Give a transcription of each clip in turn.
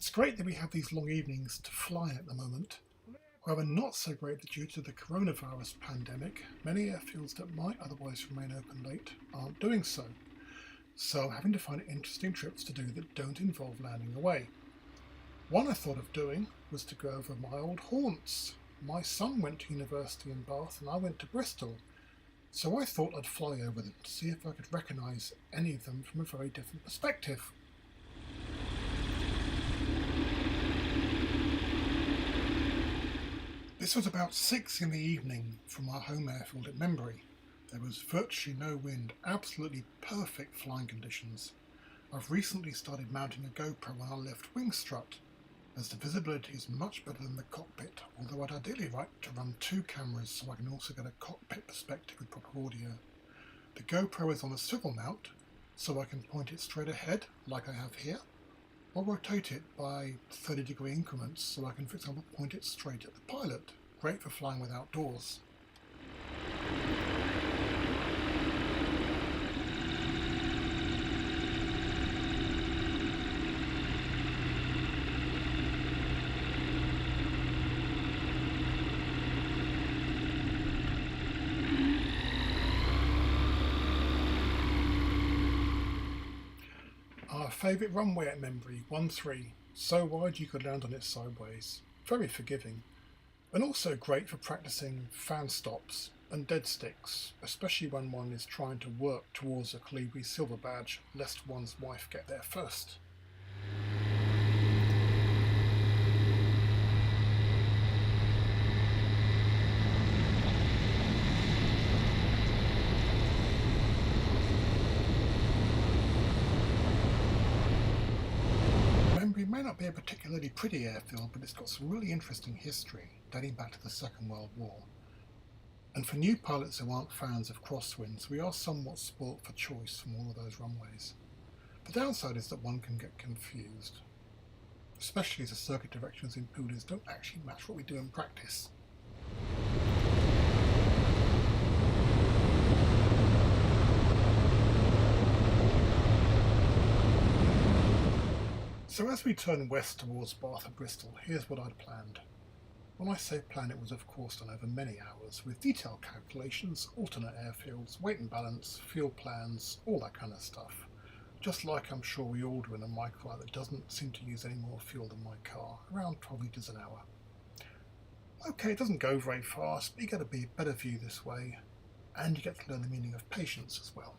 It's great that we have these long evenings to fly at the moment. However, not so great that due to the coronavirus pandemic, many airfields that might otherwise remain open late aren't doing so. So I'm having to find interesting trips to do that don't involve landing away. One I thought of doing was to go over my old haunts. My son went to university in Bath and I went to Bristol, so I thought I'd fly over them to see if I could recognise any of them from a very different perspective. This was about 6 in the evening from our home airfield at Membury. There was virtually no wind, absolutely perfect flying conditions. I've recently started mounting a GoPro on our left wing strut, as the visibility is much better than the cockpit, although I'd ideally like to run 2 cameras so I can also get a cockpit perspective with proper audio. The GoPro is on a swivel mount, so I can point it straight ahead, like I have here, or rotate it by 30-degree increments so I can, for example, point it straight at the pilot. Great for flying with outdoors. Our favourite runway at Membury, 1-3, so wide you could land on it sideways. Very forgiving. And also great for practicing fan stops and dead sticks, especially when one is trying to work towards a Calibri silver badge, lest one's wife get there first. Membury may not be a particularly pretty airfield, but it's got some really interesting history, dating back to the Second World War. And for new pilots who aren't fans of crosswinds, we are somewhat spoilt for choice from all of those runways. The downside is that one can get confused, especially as the circuit directions in Poolers don't actually match what we do in practice. So as we turn west towards Bath and Bristol, here's what I'd planned. When I say plan, it was of course done over many hours, with detailed calculations, alternate airfields, weight and balance, fuel plans, all that kind of stuff. Just like I'm sure we all do in a microlight that doesn't seem to use any more fuel than my car, around 12 litres an hour. Okay, it doesn't go very fast, but you get a better view this way, and you get to learn the meaning of patience as well.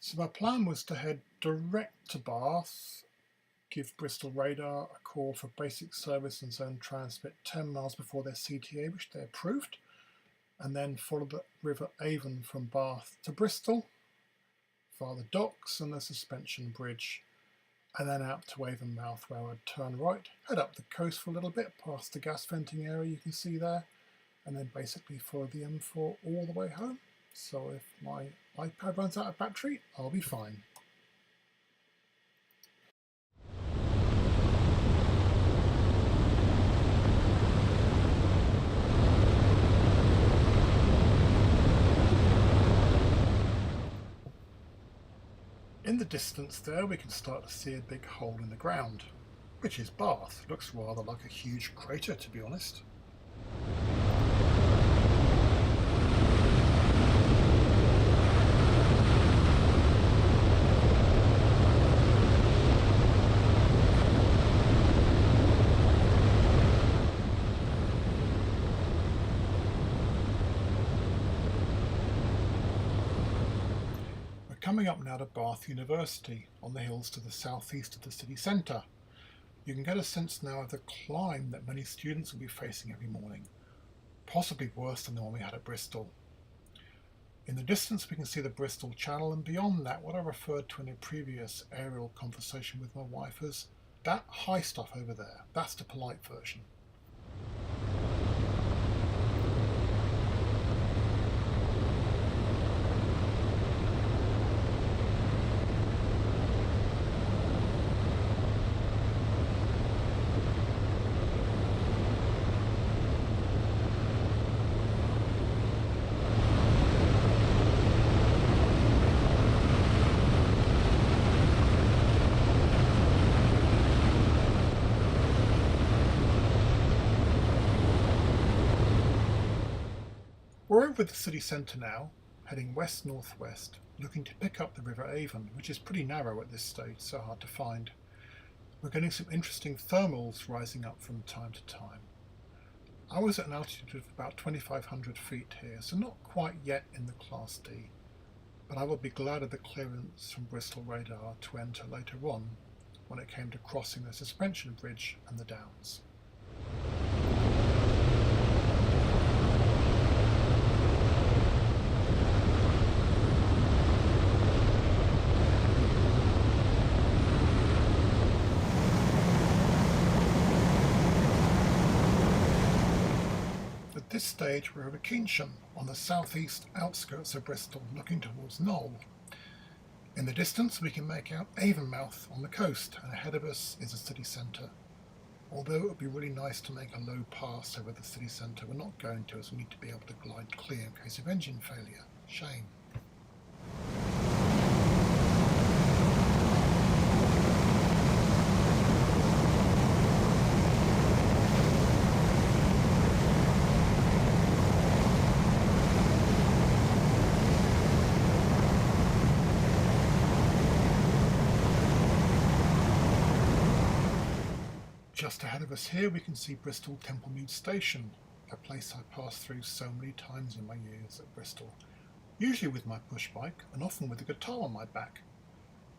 So my plan was to head direct to Bath, give Bristol Radar a call for basic service and zone transmit 10 miles before their CTA, which they approved, and then follow the River Avon from Bath to Bristol, via the docks and the suspension bridge, and then out to Avonmouth, where I'd turn right, head up the coast for a little bit, past the gas venting area you can see there, and then basically follow the M4 all the way home. So if my iPad runs out of battery, I'll be fine. In the distance there we can start to see a big hole in the ground, which is Bath. Looks rather like a huge crater, to be honest. Coming up now to Bath University, on the hills to the southeast of the city centre. You can get a sense now of the climb that many students will be facing every morning, possibly worse than the one we had at Bristol. In the distance we can see the Bristol Channel, and beyond that what I referred to in a previous aerial conversation with my wife as that high stuff over there. That's the polite version. We're over the city centre now, heading west-northwest, looking to pick up the River Avon, which is pretty narrow at this stage, so hard to find. We're getting some interesting thermals rising up from time to time. I was at an altitude of about 2,500 feet here, so not quite yet in the Class D, but I would be glad of the clearance from Bristol radar to enter later on when it came to crossing the suspension bridge and the downs. At this stage we're over Keynsham, on the southeast outskirts of Bristol, looking towards Knoll. In the distance we can make out Avonmouth on the coast, and ahead of us is the city centre. Although it would be really nice to make a low pass over the city centre, we're not going to, as we need to be able to glide clear in case of engine failure. Shame. Just ahead of us here we can see Bristol Templemead Station, a place I passed through so many times in my years at Bristol, usually with my push bike and often with a guitar on my back.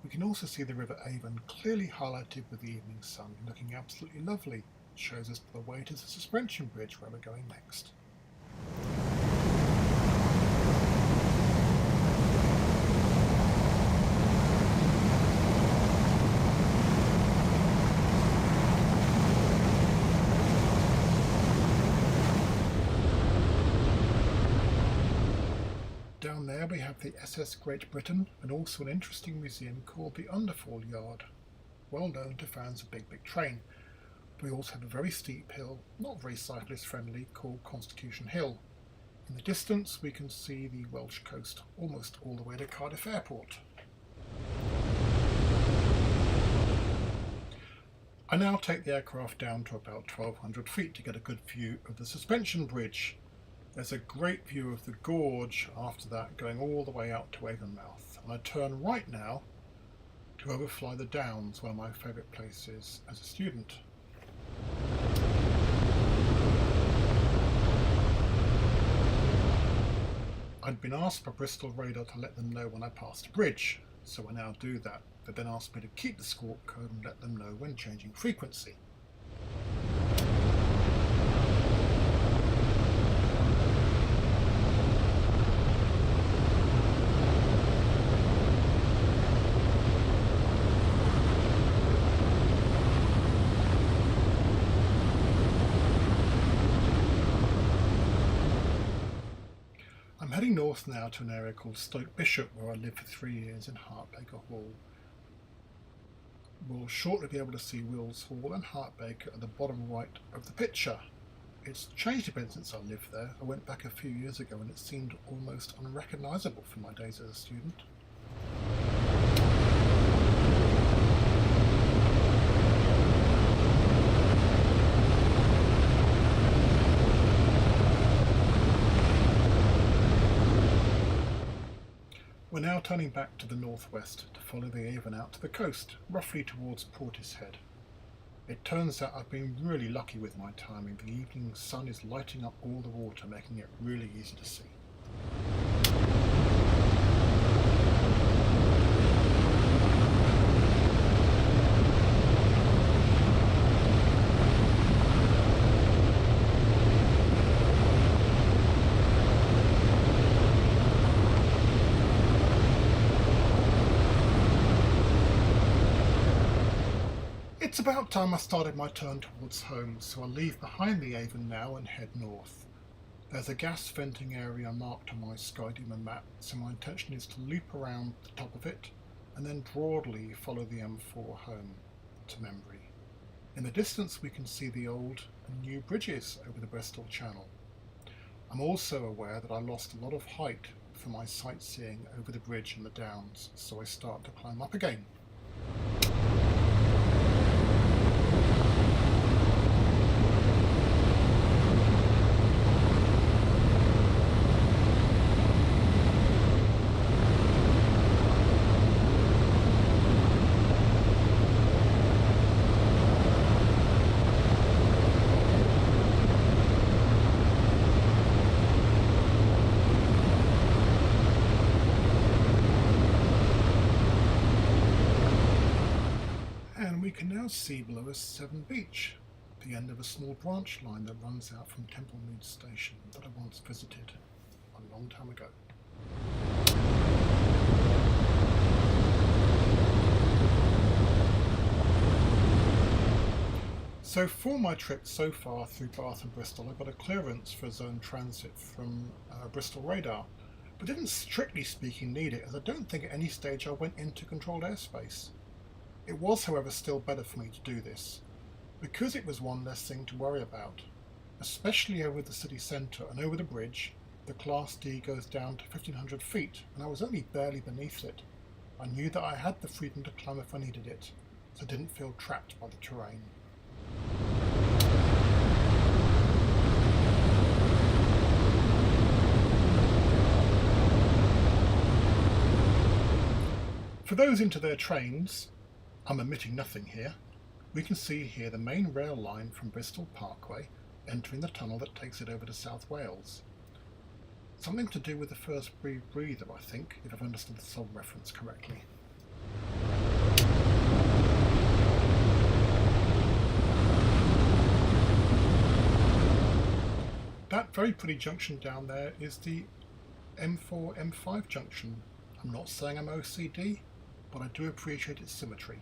We can also see the River Avon clearly highlighted with the evening sun, looking absolutely lovely. It shows us the way to the suspension bridge where we're going next. Down there we have the SS Great Britain and also an interesting museum called the Underfall Yard, well known to fans of Big Train. We also have a very steep hill, not very cyclist friendly, called Constitution Hill. In the distance we can see the Welsh coast almost all the way to Cardiff Airport. I now take the aircraft down to about 1,200 feet to get a good view of the suspension bridge. There's a great view of the gorge after that, going all the way out to Avonmouth, and I turn right now to overfly the Downs, one of my favourite places as a student. I'd been asked by Bristol radar to let them know when I passed a bridge, so I now do that. They then asked me to keep the squawk code and let them know when changing frequency. I'm heading north now to an area called Stoke Bishop, where I lived for 3 years in Hartbaker Hall. We'll shortly be able to see Wills Hall and Hartbaker at the bottom right of the picture. It's changed a bit since I lived there. I went back a few years ago and it seemed almost unrecognisable from my days as a student. We're now turning back to the northwest to follow the Avon out to the coast, roughly towards Portishead. It turns out I've been really lucky with my timing. The evening sun is lighting up all the water, making it really easy to see. It's about time I started my turn towards home, so I'll leave behind the Avon now and head north. There's a gas venting area marked on my Skydemon map, so my intention is to loop around the top of it and then broadly follow the M4 home to Membury. In the distance we can see the old and new bridges over the Bristol Channel. I'm also aware that I lost a lot of height for my sightseeing over the bridge and the Downs, so I start to climb up again. can now see below us Severn Beach, the end of a small branch line that runs out from Templemead Station that I once visited a long time ago. So for my trip so far through Bath and Bristol, I got a clearance for zone transit from Bristol radar, but didn't strictly speaking need it, as I don't think at any stage I went into controlled airspace. It was, however, still better for me to do this, because it was one less thing to worry about. Especially over the city centre and over the bridge, the Class D goes down to 1500 feet, and I was only barely beneath it. I knew that I had the freedom to climb if I needed it, so I didn't feel trapped by the terrain. For those into their trains, I'm omitting nothing here, we can see here the main rail line from Bristol Parkway entering the tunnel that takes it over to South Wales. Something to do with the first breather, I think, if I've understood the song reference correctly. That very pretty junction down there is the M4-M5 junction. I'm not saying I'm OCD, but I do appreciate its symmetry.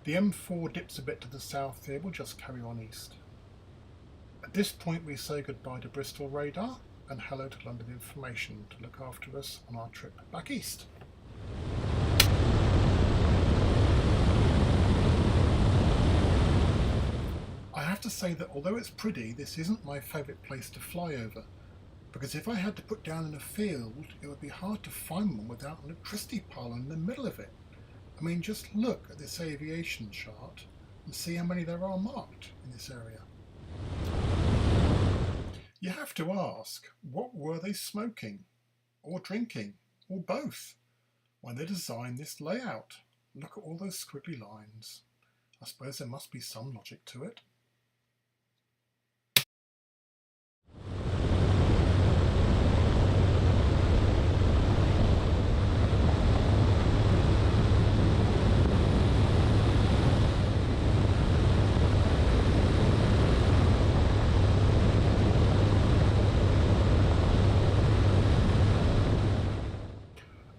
The M4 dips a bit to the south here, we'll just carry on east. At this point we say goodbye to Bristol radar and hello to London Information to look after us on our trip back east. I have to say that although it's pretty, this isn't my favourite place to fly over, because if I had to put down in a field, it would be hard to find one without an electricity pylon in the middle of it. I mean, just look at this aviation chart and see how many there are marked in this area. You have to ask, what were they smoking, or drinking, or both, when they designed this layout? Look at all those squiggly lines. I suppose there must be some logic to it.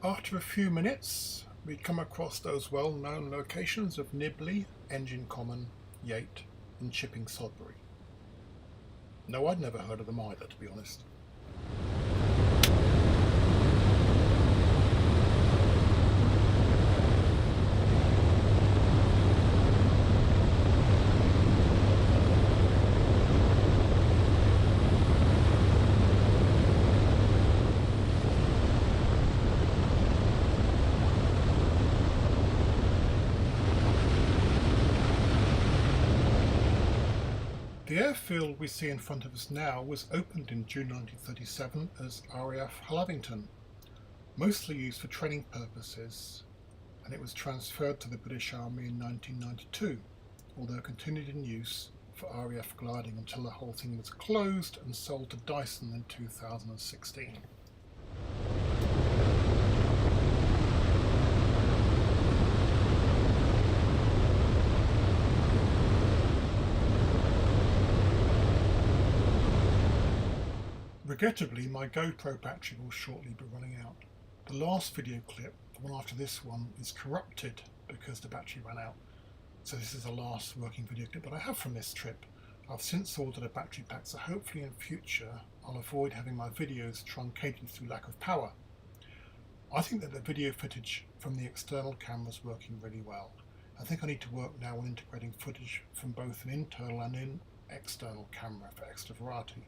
After a few minutes, we come across those well-known locations of Nibley, Engine Common, Yate and Chipping Sodbury. No, I'd never heard of them either, to be honest. The airfield we see in front of us now was opened in June 1937 as RAF Hallavington, mostly used for training purposes, and it was transferred to the British Army in 1992, although continued in use for RAF gliding until the whole thing was closed and sold to Dyson in 2016. Regrettably, my GoPro battery will shortly be running out. The last video clip, the one after this one, is corrupted because the battery ran out. So this is the last working video clip that I have from this trip. I've since ordered a battery pack, so hopefully in future I'll avoid having my videos truncated through lack of power. I think that the video footage from the external camera is working really well. I think I need to work now on integrating footage from both an internal and an external camera for extra variety.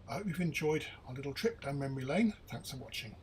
I hope you've enjoyed our little trip down memory lane. Thanks for watching.